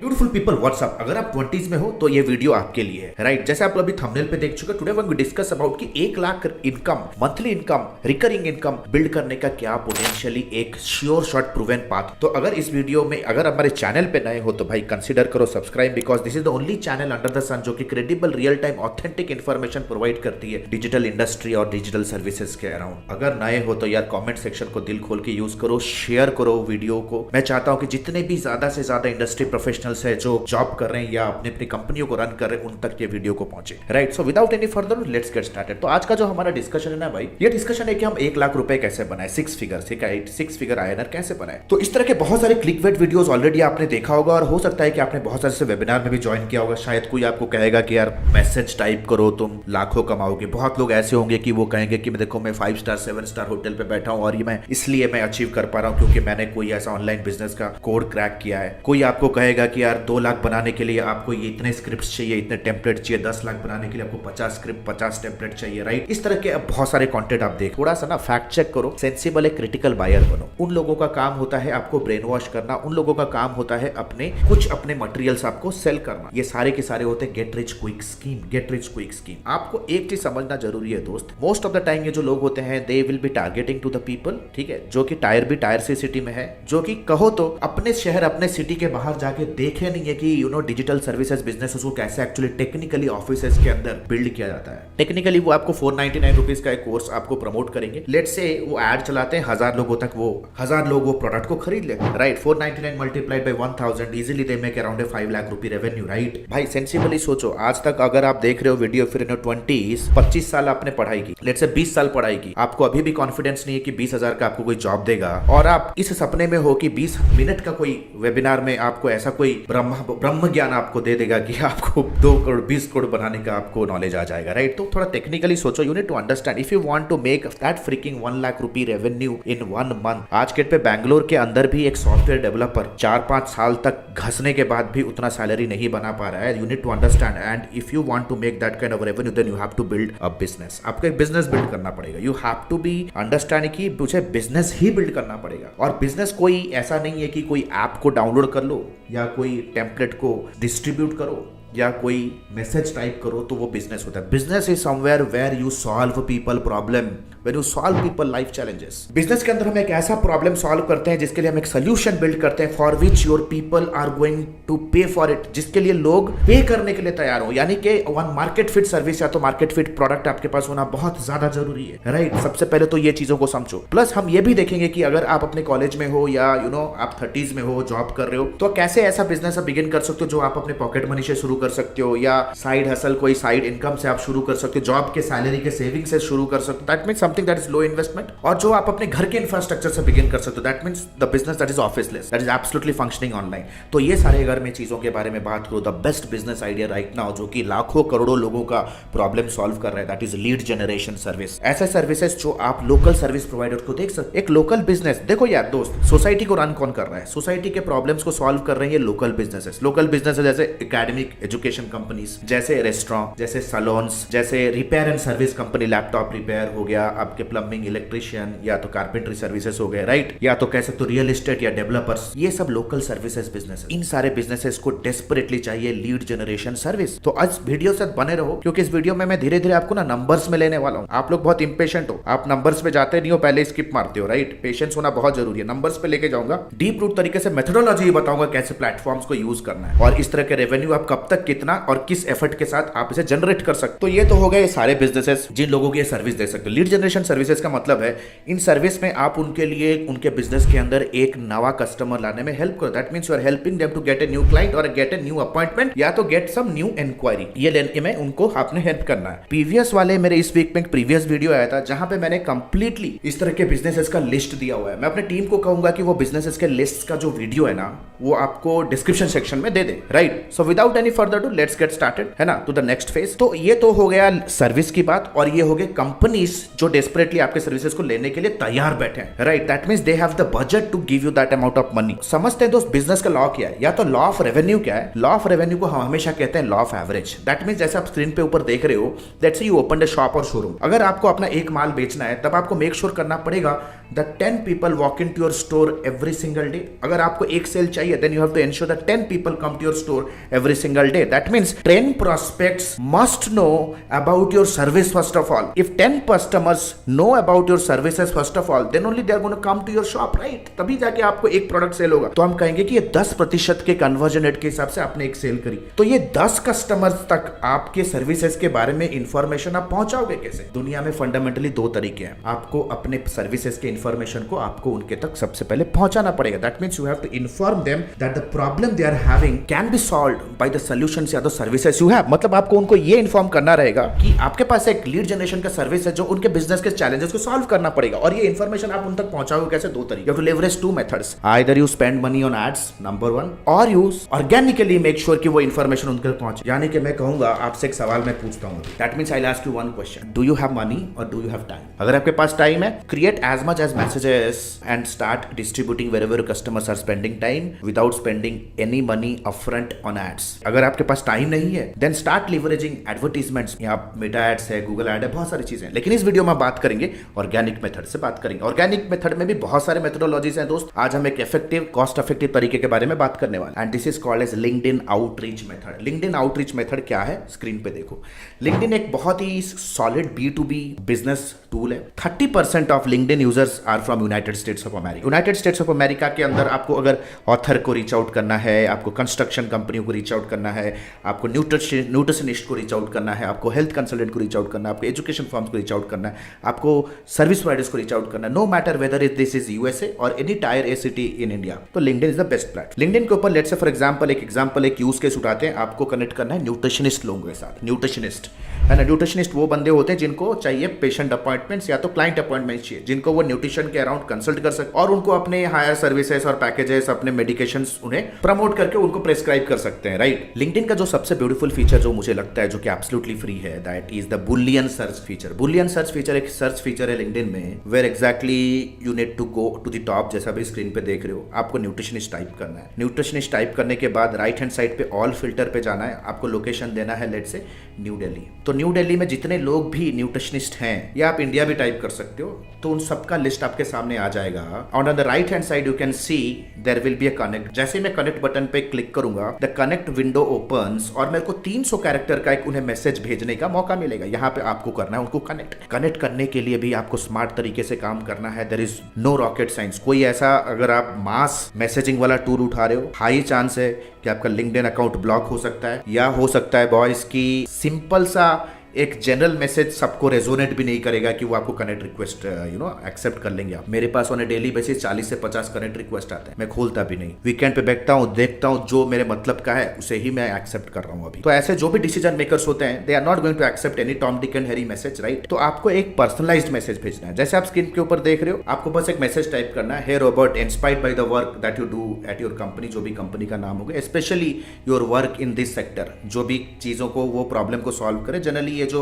Beautiful people WhatsApp, अगर आप 20s में हो तो ये वीडियो आपके लिए है, राइट। जैसे आप अभी थंबनेल पे देख चुके, today one we discuss about कि 1 lakh income, monthly income, recurring income build करने का क्या पोटेंशियली एक श्योर शॉट प्रूवन पाथ। तो अगर इस वीडियो में अगर हमारे चैनल पे नए हो तो भाई कंसीडर करो subscribe, because this is the only channel under the sun जो कि credible, real time, authentic information provide करती है डिजिटल इंडस्ट्री और डिजिटल सर्विसेज के अराउंड। अगर नए हो तो यार कॉमेंट सेक्शन को दिल खोल के यूज करो, शेयर करो वीडियो को। मैं चाहता हूं कि जितने भी ज्यादा से ज्यादा इंडस्ट्री प्रोफेशनल्स है जो जॉब कर रहे हैं या अपनी अपनी कंपनियों को रन कर रहे हैं, उन तक ये वीडियो को पहुंचे, right. So without any further let's get started. तो आज का जो हमारा डिस्कशन है ना भाई, ये डिस्कशन है कि हम 1 लाख रुपए कैसे बनाए, 6 फिगर INR कैसे बनाए। तो इस तरह के बहुत सारे क्लिकबेट वीडियोस ऑलरेडी आपने देखा होगा और हो सकता है कि आपने बहुत सारे वेबिनार में भी ज्वाइन किया होगा। शायद कोई आपको कहेगा कि यार मैसेज टाइप करो तुम लाखों कमाओगे। बहुत लोग ऐसे होंगे कि वो कहेंगे कि मैं देखो मैं 5 स्टार 7 स्टार होटल पे बैठा हूं और ये मैं इसलिए मैं अचीव कर पा रहा हूं क्योंकि मैंने कोई ऐसा ऑनलाइन बिजनेस का कोड क्रैक किया है। कोई आपको कहेगा कि यार 2 लाख बनाने के लिए आपको ये इतने स्क्रिप्ट्स चाहिए, इतने टेम्पलेट चाहिए, 10 लाख बनाने के लिए आपको 50 स्क्रिप्ट 50 टेम्पलेट चाहिए, राइट। इस तरह के बहुत सारे कंटेंट आप देख, थोड़ा सा ना फैक्ट चेक करो, सेंसिबल एक क्रिटिकल बायर बनो। उन लोगों का काम होता है आपको ब्रेन वॉश करना, उन लोगों का काम होता है अपने मटेरियल्स आपको सेल करना। ये सारे के सारे होते हैं get rich quick scheme, get rich quick scheme. आपको एक चीज समझना जरूरी है दोस्त, मोस्ट ऑफ द टाइम ये जो लोग होते हैं they will be targeting to the people, ठीक है, जो कि टायर सी सिटी में है, जो कि कहो तो अपने शहर अपने सिटी के बाहर जाके देखे नहीं है कि डिजिटल सर्विसेज बिजनेस को कैसे एक्चुअली टेक्निकली ऑफिसेज के अंदर बिल्ड किया जाता है। टेक्निकली वो आपको 499 रुपीज का एक कोर्स आपको प्रमोट करेंगे। लेट से वो एड चलाते हैं 1000 लोगों तक, वो 1000 लोग वो प्रोडक्ट को खरीद ले, right. 499 multiplied by 1000 easily they make around 5 lakh रुपए रेवेन्यू, राइट। भाई सेंसिबली सोचो, आज तक अगर आप देख रहे हो वीडियो, फिर 25 साल आपने पढ़ाई की, लेट से 20 साल पढ़ाई की, आपको अभी भी कॉन्फिडेंस नहीं है कि 20,000 का आपको कोई जॉब देगा और आप इस सपने में हो कि 20 मिनट का कोई वेबिनार में आपको ऐसा कोई ब्रह्म ज्ञान आपको दे देगा कि आपको 2 करोड़ 20 करोड़ बनाने का आपको नॉलेज आ जाएगा, राइट। तो थोड़ा टेक्निकली सोचो, you need to understand if you want to make that freaking 1 lakh रुपए रेवेन्यू इन 1 मंथ। आज के पे बैंगलोर के अंदर भी एक सॉफ्टवेयर डेवलपर 4-5 साल तक घसने के बाद भी उतना सैलरी नहीं बना पा रहा है। You need to understand, and if you want to make that kind of revenue then you have to build a business. आपको एक बिजनेस बिल्ड करना पड़ेगा। You have to be understand कि मुझे बिजनेस ही बिल्ड करना पड़ेगा। और बिजनेस कोई ऐसा नहीं है कि कोई ऐप को डाउनलोड कर लो या कोई टेम्पलेट को डिस्ट्रीब्यूट करो या कोई मैसेज टाइप करो तो वो बिजनेस होता है। Business is somewhere where you solve people problem, when you solve people life challenges. Business के अंदर हम एक ऐसा प्रॉब्लम सॉल्व करते हैं जिसके लिए हम एक सोल्यूशन बिल्ड करते हैं for which your people are going to pay for it, जिसके लिए लोग पे करने के लिए तैयार हो। यानी कि वन मार्केट फिट सर्विस या तो मार्केट फिट प्रोडक्ट आपके पास होना बहुत ज्यादा जरूरी है, राइट। सबसे पहले तो ये चीजों को समझो। प्लस हम ये भी देखेंगे कि अगर आप अपने कॉलेज में हो या आप 30s में हो, जॉब कर रहे हो, तो कैसे ऐसा बिजनेस आप बिगिन कर सकते हो जो आप अपने पॉकेट मनी से शुरू कर सकते हो या साइड हसल कोई साइड इनकम से आप शुरू कर सकते हो, जॉब के सैलरी के सेविंग से शुरू कर सकते हो। That means something that is low investment, और जो आप अपने घर के इंफ्रास्ट्रक्चर से बिगिन कर सकते हो। That means the business that is officeless, that is absolutely functioning online. तो ये सारे अगर मैं चीजों के बारे में बात करूं, the best business idea right now जो कि लाखों करोड़ों लोगों का प्रॉब्लम सॉल्व कर रहा है, that is lead generation service. ऐसे सर्विसेज जो आप लोकल सर्विस प्रोवाइडर को देख सकते। एक लोकल बिजनेस, देखो यार दोस्त, सोसाइटी को रन कौन कर रहा है? सोसाइटी के प्रॉब्लम्स को सॉल्व कर रहे हैं ये लोकल बिजनेसेस। लोकल बिजनेसेस जैसे एकेडमिक एजुकेशन कंपनीज, जैसे रेस्टोरेंट, जैसे सैलून्स, जैसे repair and service company, laptop repair हो गया, आपके प्लम्बिंग, इलेक्ट्रिशियन या तो कारपेंटरी सर्विसेज हो गए, राइट, या तो कह सकते हो रियल एस्टेट या डेवलपर्स। ये सब लोकल सर्विसेज बिजनेस। इन सारे बिजनेसेस को डेस्परेटली चाहिए लीड जनरेशन सर्विस। तो आज वीडियो से बने रहो क्योंकि इस वीडियो में मैं धीरे धीरे आपको ना नंबर्स में लेने वाला हूं। आप लोग बहुत इंपेशेंट हो, आप नंबर्स पे जाते नहीं हो, पहले स्किप मारते हो, राइट। पेशेंस होना बहुत जरूरी है। नंबर्स पे लेके जाऊंगा, डीप रूट तरीके से मेथोडोलॉजी बताऊंगा कैसे प्लेटफॉर्म्स को यूज करना है और इस तरह के रेवेन्यू आप कब तक, कितना और किस एफर्ट के साथ आप इसे जनरेट कर सकते। तो ये तो हो गए सारे बिजनेसेस जिन लोगों की सर्विस दे सकते हो। लीड जनरेशन सर्विसेज का मतलब है इन सर्विस में आप उनके लिए उनके बिजनेस के अंदर एक नवा कस्टमर लाने में हेल्प करो। That means you are helping them to get a new client और गेट ए न्यू अपॉइंटमेंट या तो गेट सम न्यू इंक्वायरी। ये लेने में उनको आपने हेल्प करना है। प्रीवियस वाले मेरे इस वीक में एक प्रीवियस वीडियो आया था जहां पे मैंने कंप्लीटली इस तरह के बिजनेसेस का लिस्ट दिया हुआ है। मैं अपने टीम को कहूंगा कि वो बिजनेसेस के लिस्ट का जो वीडियो है ना वो आपको डिस्क्रिप्शन सेक्शन में दे दे, right. So without any further do let's get started, है ना, टू द नेक्स्ट फेज। तो ये तो हो गया सर्विस की बात और ये हो गए कंपनीज जो डेस्परेटली आपके सर्विसेज को लेने के लिए तैयार बैठे हैं, right. That means they have the budget to give you that amount of money. समझते हैं दोस्त बिजनेस का लॉ क्या है, या तो लॉ ऑफ रेवेन्यू क्या है। लॉ ऑफ रेवेन्यू को हम हमेशा कहते हैं law of average. That means जैसे आप स्क्रीन पे ऊपर देख रहे हो, let's say you open a shop और शोरूम। अगर आपको अपना एक माल बेचना है तब आपको मेक श्योर करना पड़ेगा the 10 people walk into your store every single day. अगर आपको एक सेल चाहिए then you have to ensure that 10 people come to your store every single day. That means 10 prospects must know about your service first of all. If 10 customers know about your services first of all, then only they are going to come to your shop, right? तभी जाके आपको एक product cell होगा. तो हम कहेंगे कि ये 10% के कन्वर्जन रेट के हिसाब से आपने एक सेल करी. तो ये 10 कस्टमर्स तक आपके सर्विसेज के बारे में इंफॉर्मेशन आप पहुंचाओगे कैसे? दुनिया में फंडामेंटली दो तरीके हैं. आपको अपने सर्विसेज के इंफॉर्मेशन को आपको उनके तक सबसे पहले पहुंचाना पड़ेगा. That means you have to inform them that the problem they are having can be solved by the solutions या द सर्विसेज यू हैव. मतलब आपको उनको ये इन्फॉर्म करना रहेगा कि आपके पास एक लीड जनरेशन का सर्विस है जो उनके बिजनेस के चैलेंजेस को सॉल्व करना पड़ेगा. और ये इन्फॉर्मेशन आप उन तक पहुंचाओगे कैसे? दो तरीके. You have to leverage two methods. Either you spend money on ads number 1 और यू ऑर्गेनिकली मेक श्योर कि वो इन्फॉर्मेशन उनके तक पहुंचे. यानी कि मैं कहूंगा आपसे एक सवाल मैं पूछता हूं. That means I will ask you one question. Do you have money और डू यू हैव टाइम? अगर आपके पास टाइम है, create as much as messages and start distributing wherever customers are spending time without spending any money upfront on ads. अगर आपके पास time नहीं है then start leveraging advertisements. यहाँ मेटा एड्स है, गूगल एड है, बहुत सारी चीजें हैं. लेकिन इस वीडियो में बात करेंगे ऑर्गेनिक मेथड से बात करेंगे. ऑर्गेनिक मेथड में भी बहुत सारे मेथोडोलॉजीज हैं दोस्त. आज हम एक इफेक्टिव कॉस्ट इफेक्टिव तरीके के बारे में बात करने वाले हैं. And this is called as LinkedIn outreach method. LinkedIn outreach method क्या है? स्क्रीन पे देखो. लिंक्डइन एक बहुत ही सॉलिड B2B बिजनेस टूल है. 30% of LinkedIn users are from United States of America. United States of America के अंदर आपको अगर ऑथर को रीच आउट करना है, आपको कंस्ट्रक्शन कंपनियों को रीच आउट करना है, आपको न्यूट्रिशनिस्ट को रीच आउट करना है, आपको हेल्थ कंसल्टेंट को रीच आउट करना है, आपको एजुकेशन फर्म्स को रीच आउट करना है, आपको सर्विस प्रोवाइडर्स को रीच आउट करना है, no matter whether is this is USA और any tier A city in India, तो LinkedIn is the best platform. LinkedIn के ऊपर लेट्स से फॉर एग्जांपल एक यूज केस उठाते हैं. आपको कनेक्ट करना है न्यूट्रिशनिस्ट लोगों के साथ. न्यूट्रिशनिस्ट है ना. न्यूट्रिशनिस्ट वो बंदे होते हैं जिनको चाहिए पेशेंट अपॉइंटमेंट्स या तो क्लाइंट अपॉइंटमेंट चाहिए, जिनको वो न्यूट्रिशन के अराउंड कंसल्ट कर सकते और उनको अपने हायर सर्विसेज और पैकेजेस, अपने मेडिकेशंस उन्हें प्रमोट करके उनको प्रेस्क्राइब कर सकते हैं, राइट. लिंक्डइन का जो सबसे ब्यूटीफुल फीचर जो मुझे लगता है, जो कि एब्सोल्युटली फ्री है, that is the Boolean search feature. Boolean search feature एक सर्च फीचर है लिंक्डइन में, where exactly you need to go to the top. जैसा भी स्क्रीन पे देख रहे हो, आपको न्यूट्रिशनिस्ट टाइप करना है. न्यूट्रिशनिस्ट टाइप करने के बाद राइट हैंड साइड पे ऑल फिल्टर पे जाना है. आपको लोकेशन देना है लेट्स से न्यू दिल्ली. तो न्यू दिल्ली में जितने लोग भी न्यूट्रिशनिस्ट हैं, या आप इंडिया भी टाइप कर सकते हो, तो उन सबका लिस्ट आपके सामने आ जाएगा. On the right hand side you can see there will be a connect. जैसे मैं कनेक्ट बटन पे क्लिक करूंगा, द कनेक्ट विंडो ओपन्स और मेरे को 300 कैरेक्टर का एक उन्हें मैसेज भेजने का मौका मिलेगा. यहाँ पे आपको करना है उनको कनेक्ट करने के लिए भी आपको स्मार्ट तरीके से काम करना है. There is no rocket science. कोई ऐसा अगर आप मास मैसेजिंग वाला टूल उठा रहे हो, हाई चांस है कि आपका लिंक्डइन अकाउंट ब्लॉक हो सकता है, या हो सकता है बॉयज की सिंपल सा एक जनरल मैसेज सबको रेजोनेट भी नहीं करेगा कि वो आपको कनेक्ट रिक्वेस्ट एक्सेप्ट कर लेंगे. आप मेरे pass on A daily basis 40 से 50 कनेक्ट रिक्वेस्ट आते हैं. मैं खोलता भी नहीं. वीकेंड पे बैठता हूँ, देखता हूँ, जो मेरे मतलब का है उसे ही मैं एक्सेप्ट कर रहा हूँ अभी. तो ऐसे जो भी डिसीजन मेकर्स होते हैं, they are not going to accept any Tom Dick and Harry message, right. तो आपको एक पर्सनलाइज्ड मैसेज भेजना है. जैसे आप स्क्रीन के ऊपर देख रहे हो, आपको बस एक मैसेज टाइप करना है, hey Robert, inspired by the work that you do at your company. जो भी कंपनी का नाम होगा, specially your work in this sector. जो भी चीजों को वो प्रॉब्लम को सॉल्व करे. जनरली ये जो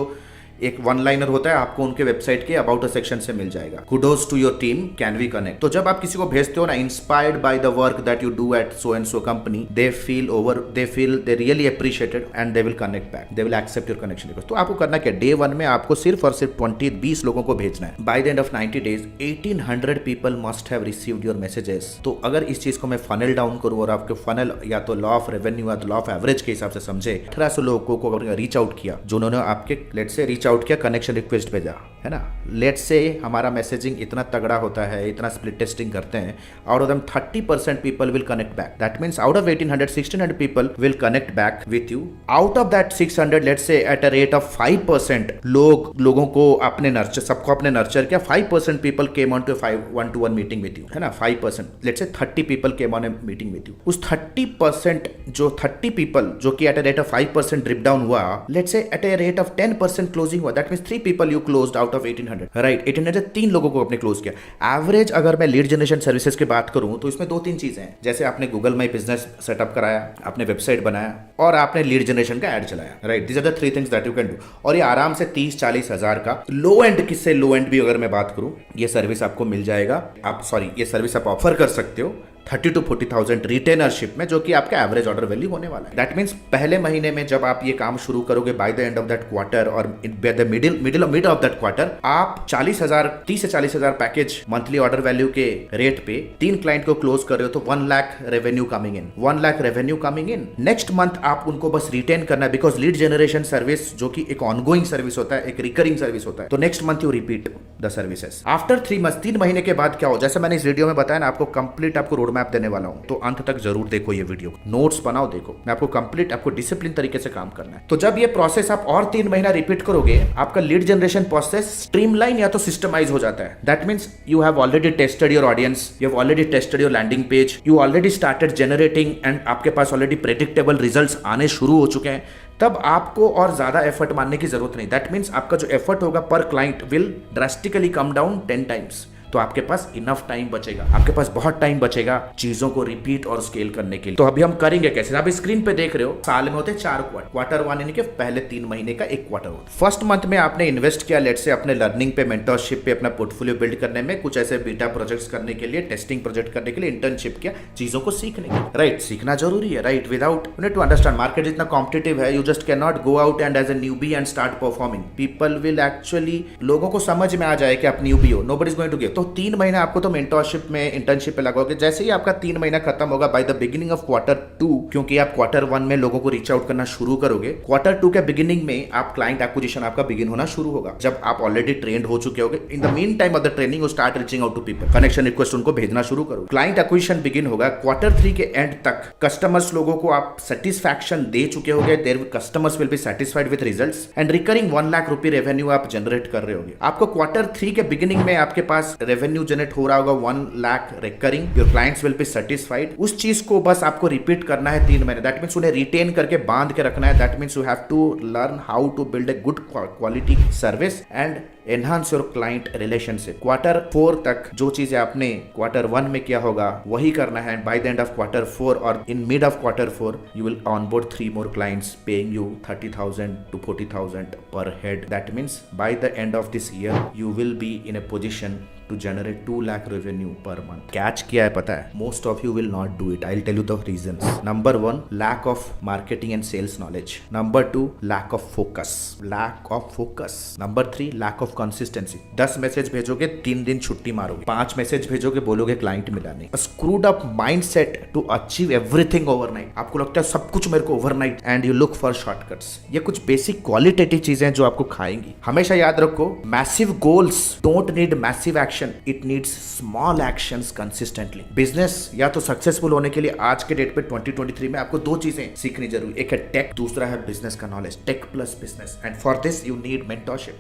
एक वन लाइनर होता है, आपको उनके वेबसाइट के अबाउट अ सेक्शन से मिल जाएगा. Kudos to your team, can we connect. तो जब आप किसी को भेजते हो ना, inspired by the work that you do at so and so company, they feel they really appreciated and they will connect back, they will accept your connection request. तो आपको करना क्या, डे 1 में आपको सिर्फ और सिर्फ 20 लोगों को भेजना है. Bye the end of 90 days 1800 people must have received your messages. तो अगर इस चीज को मैं फनल डाउन करूं और आपके फनल या तो लॉ ऑफ रेवेन्यू या तो लॉ ऑफ एवरेज के हिसाब से समझे, 1800 लोगों को रीच आउट किया, जिन्होंने आपके लेट से रीच आउट किया, कनेक्शन रिक्वेस्ट भेजा, है ना. लेट्स से हमारा मैसेजिंग इतना तगड़ा होता है, इतना स्प्लिट टेस्टिंग करते हैं, out of them 30% people will connect back. That means out of 1800 1600 people will connect back with you. Out of that 600 let's say at a rate of 5% लोगों को अपने नर्चर, सबको अपने नर्चर किया. 5% people came on to 1-to-1 meeting with you, है ना. 5% let's say 30 people came on a meeting with you. उस 30% जो 30 पीपल जो कि at a rate of 5% drip down हुआ, let's say at a rate of 10% closing हुआ. That means 3 people you closed out of 1800, right. 1800 3 लोगों को आपने close किया. एवरेज अगर मैं लीड जनरेशन सर्विसेज की बात करूं, तो इसमें 2-3 चीजें हैं. जैसे आपने गूगल माई बिजनेस सेटअप कराया, आपने वेबसाइट बनाया और आपने लीड जनरेशन का एड चलाया, right. This are the 3 things that you can do. और ये आराम से 30-40 हजार का लो एंड, किससे लो एंड भी अगर मैं बात करूं, ये सर्विस आपको मिल जाएगा. ये सर्विस आप ऑफर कर सकते हो 30 to 40,000 रिटेनरशिप में, जो कि आपका एवरेज ऑर्डर वैल्यू होने वाला है। दैट मीन्स पहले महीने में जब आप ये काम शुरू करोगे by the end of that quarter और by the mid of that quarter, आप 30 से 40,000 पैकेज मंथली ऑर्डर वैल्यू के रेट पे 3 क्लाइंट को क्लोज कर रहे हो तो 1 lakh revenue coming in, 1 lakh revenue coming in. Next month आप उनको बस रिटेन करना है, बिकॉज लीड जनरेशन सर्विस जो कि एक ऑनगोइंग सर्विस होता है, एक रिकरिंग सर्विस होता है, तो next month you repeat the services. After 3 month, 3 महीने के बाद क्या हो, जैसे मैंने इस वीडियो में बताया ना, आपको कंप्लीट आपको रोड मैप देने वाला हूं, तो अंत तक जरूर देखो ये वीडियो, नोट्स बनाओ, देखो मैं आपको कंप्लीट, आपको डिसिप्लिन तरीके से काम करना है। तो जब ये प्रोसेस आप और 3 महीना रिपीट करोगे, आपका लीड जनरेशन प्रोसेस स्ट्रीमलाइन या तो सिस्टमाइज हो जाता है। That means you have already tested your audience, you have already tested your landing page, you already started generating and आपके पास ऑलरेडी प्रेडिक्टेबल रिजल्ट्स आने शुरू हो चुके हैं। तब आपको और ज्यादा एफर्ट मानने की जरूरत नहीं। दैट मीन्स आपका जो एफर्ट होगा पर client will drastically come down 10 times. तो आपके पास इनफ टाइम बचेगा, आपके पास बहुत टाइम बचेगा चीजों को रिपीट और स्केल करने के लिए। तो अभी हम करेंगे कैसे, आप स्क्रीन पे देख रहे हो, साल में होते 4 क्वार्टर 1 यानी कि पहले 3 महीने का एक क्वार्टर होता है। फर्स्ट मंथ में आपने इन्वेस्ट किया लेट से अपने लर्निंग पे, मेंटरशिप पे, अपना पोर्टफोलियो बिल्ड करने में, कुछ ऐसे बीटा प्रोजेक्ट्स करने के लिए, टेस्टिंग प्रोजेक्ट करने के लिए, इंटर्नशिप किया, चीजों को सीखने के लिए। राइट, सीखना जरूरी है। Right, without you need to understand market जितना कॉम्पिटिटिव है, you just can not go out and as a newbie and start performing. People will actually, लोगों को समझ में आ जाए कि आप न्यूबी हो, nobody is going to give. तो 3 महीने आपको तो मेंटरशिप में, इंटर्नशिप पे लगाओगे। जैसे ही आपका 3 महीना खत्म होगा by the beginning of quarter 2, क्योंकि आप क्वार्टर 1 में लोगों को रीच आउट करना शुरू करोगे, क्वार्टर 2 के बिगिनिंग में आप क्लाइंट एक्विजिशन आपका बिगिन होना शुरू होगा, जब आप ऑलरेडी ट्रेंड हो चुके होगे। In the mean time of the training you start reaching out to people, connection request उनको भेजना शुरू करो, क्लाइंट एक्विजिशन बिगिन होगा। क्वार्टर 3 के एंड तक कस्टमर्स लोगों को आप सेटिस्फैक्शन दे चुके होगे, their customers will be satisfied with results and recurring 1 lakh रुपए रेवेन्यू आप जनरेट कर रहे होगे। आपको क्वार्टर 3 के बिगिनिंग में आपके पास रेवेन्यू जनरेट हो रहा होगा 1 lakh recurring, your clients will be satisfied. उस चीज को बस आपको रिपीट करना है 3 महीने। दैट मीन्स उन्हें रिटेन करके बांध के रखना है। That means you have to learn how to build a good quality service and enhance your client relationship. Quarter 4 तक जो चीजें आपने क्वार्टर 1 में किया होगा वही करना है। Bye the end of quarter 4 और in mid of quarter 4 you will onboard 3 more clients paying you 30,000 to 40,000 per head. That means by the end of this year you will be in a position to generate 2 lakh revenue per month. Catch क्या है पता है? Most of you will not do it. I'll tell you the reasons. Number 1, lack of marketing and sales knowledge. Number 2, lack of focus. Lack of focus. Number 3, lack of consistency. 10 message भेजोगे 3 दिन छुट्टी मारोगे, 5 message भेजोगे बोलोगे client मिला नहीं। A screwed up mindset to achieve everything overnight. आपको लगता है सब कुछ मेरे को overnight and you look for shortcuts. ये कुछ बेसिक क्वालिटेटिव चीजें हैं जो आपको खाएंगी। हमेशा याद रखो, massive goals don't need massive action. It needs small actions consistently. Business या तो सक्सेसफुल होने के लिए आज के डेट पे 2023 में आपको 2 चीजें सीखनी जरूरी, एक है टेक, दूसरा है बिजनेस का knowledge. Tech plus business, and for this you need mentorship,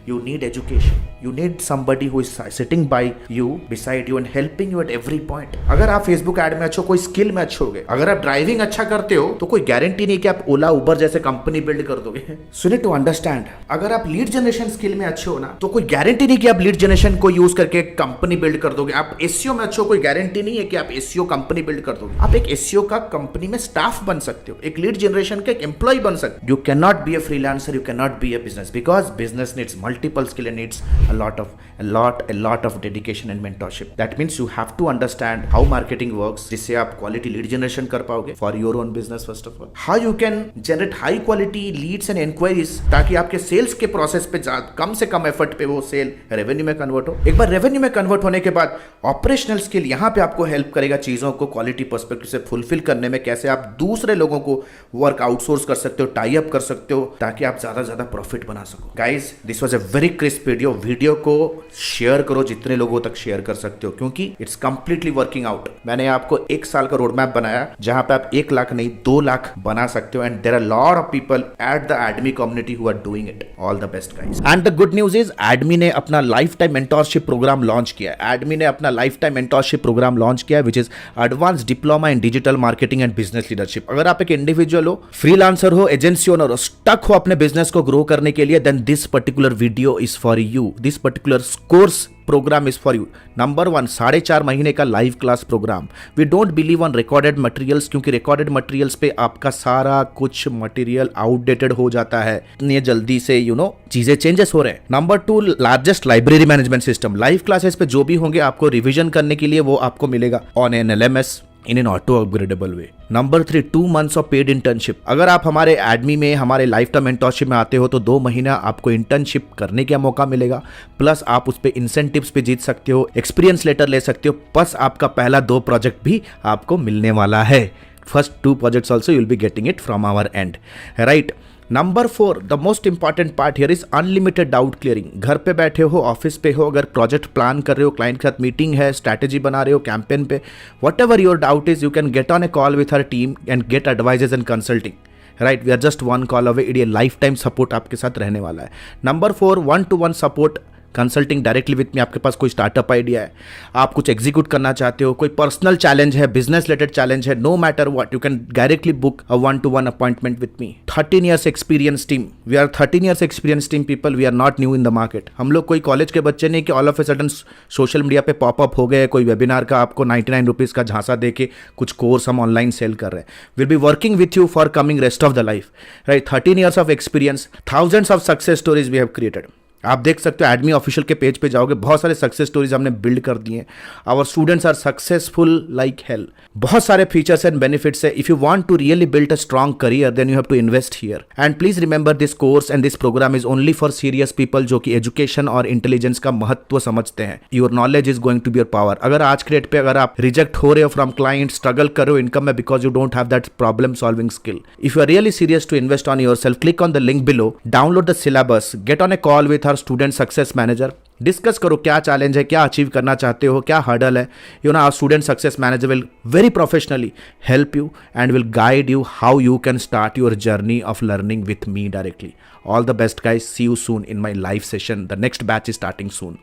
you need education, you need somebody who is sitting by you, beside you and helping you at every point. अगर आप Facebook ad में अच्छे हो, कोई skill में अच्छे होगे, अगर आप ड्राइविंग अच्छा करते हो तो कोई गारंटी नहीं कि आप ओला उबर जैसे कंपनी बिल्ड कर दोगे। सो नीड टू अंडरस्टैंड, अगर आप लीड जनरेशन स्किल में अच्छे हो ना, तो कोई गारंटी नहीं कि आप लीड जनरेशन को यूज करके कंपनी बिल्ड कर दोगे। आप एसईओ में अच्छे हो, कोई गारंटी नहीं है कि आप एसईओ कंपनी बिल्ड कर दोगे। आप एक एसईओ का कंपनी में स्टाफ बन सकते हो, एक लीड जनरेशन का एक एम्प्लॉय बन सकते हो। You can not be a freelancer, you can not be a business, because business needs multiple skill and needs a lot of dedication and mentorship. That means you have to understand how marketing works, जिससे आप quality lead generation कर पाओगे for your own business first of all. How you can generate high quality leads and inquiries ताकि आपके sales के process पे कम से कम effort पे वो sale revenue में convert हो। एक बार revenue में convert होने के बाद operational skill यहाँ पे आपको help करेगा चीजों को quality perspective से fulfill करने में, कैसे आप दूसरे लोगों को work outsource कर सकते हो, tie up कर सकते हो ताकि आप ज्यादा profit बना सको। Guys, this was a very crisp video को शेयर करो जितने लोगों तक शेयर कर सकते हो, क्योंकि इट्स कंप्लीटली वर्किंग आउट। मैंने आपको 1 साल का रोड मैप बनाया जहां पे आप 1 लाख नहीं 2 लाख बना सकते हो, and there are lot of people at the Admi community who are doing it. All the best guys. And the good news is Admi ने अपना lifetime mentorship programme launch किया है। एडमी ने अपना lifetime mentorship programme launch किया है which is advance diploma in digital marketing and business leadership. अगर आप एक इंडिविजुअल हो, फ्रीलांसर हो, एजेंसी ओनर हो, स्टक हो अपने बिजनेस को ग्रो करने के लिए, then this particular video is for you. This particular course program is for you. Number 1, 4.5 महीने का live class program. We don't believe on recorded materials, क्योंकि रिकॉर्डेड मटेरियल्स पे आपका सारा कुछ मटेरियल आउटडेटेड हो जाता है, इतनी जल्दी से चीजें चेंजेस हो रहे हैं। Number 2, largest library management system. Live classes पे जो भी होंगे आपको रिविजन करने के लिए वो आपको मिलेगा on an LMS in an auto upgradable way. Number 3, 2 months of paid internship. अगर आप हमारे एडमी में हमारे लाइफ टाइम मेंटरशिप में आते हो तो 2 महीना आपको इंटर्नशिप करने का मौका मिलेगा, प्लस आप उस पर इंसेंटिव्स पे जीत सकते हो, एक्सपीरियंस लेटर ले सकते हो, प्लस आपका पहला 2 प्रोजेक्ट भी आपको मिलने वाला है। First 2 projects also you will be getting it from our end, right? Number 4, the most important part here is unlimited doubt clearing. घर पे बैठे हो, ऑफिस पे हो, अगर प्रोजेक्ट प्लान कर रहे हो, क्लाइंट के साथ मीटिंग है, स्ट्रैटेजी बना रहे हो कैंपेन पे, whatever your doubt is, you can get on a call with her team and get advises and consulting. Right, we are just 1 call away। ये लाइफ टाइम सपोर्ट आपके साथ रहने वाला है। Number 4, 1-to-1 support, consulting directly with me. आपके पास कोई startup idea है, आप कुछ एग्जीक्यूट करना चाहते हो, कोई पर्सनल चैलेंज है, बिजनेस रिलेटेड चैलेंज है, no matter what, you can directly book a 1-to-1 appointment with me. 13 years experience team. We are 13 years experience team people, we are not new in the market. हम लोग कोई college के बच्चे नहीं कि all of a sudden social media पे pop up हो गए, कोई वेबिनार का आपको 99 रुपीज़ का झांसा दे के कुछ कोर्स हम ऑनलाइन सेल कर रहे हैं। Will be working with you for coming rest of the life, right. 13 years of experience, thousands of success stories we have created. आप देख सकते हो एडमी ऑफिशियल के पेज पे जाओगे, बहुत सारे सक्सेस स्टोरीज हमने बिल्ड कर दिए हैं। Our students are successful like hell. बहुत सारे फीचर्स एंड बेनिफिट्स है। If you want to really build a strong career then you have to invest here. And please remember this course and this program is only for serious people जो कि education और intelligence का महत्व समझते हैं। Your knowledge is going to be your power. अगर आज के डेट पे अगर आप रिजेक्ट हो रहे हो फ्रॉम क्लाइंट, स्ट्रगल कर रहे हो इनकम में because you don't have that problem solving skill, if you are really serious to invest on yourself, click on the link below, download the syllabus, get on a call with our student success manager, discuss करो क्या challenge है, क्या achieve करना चाहते हो, क्या hurdle है। Our student success manager will very professionally help you and will guide you how you can start your journey of learning with me directly. All the best guys, see you soon in my live session. The next batch is starting soon.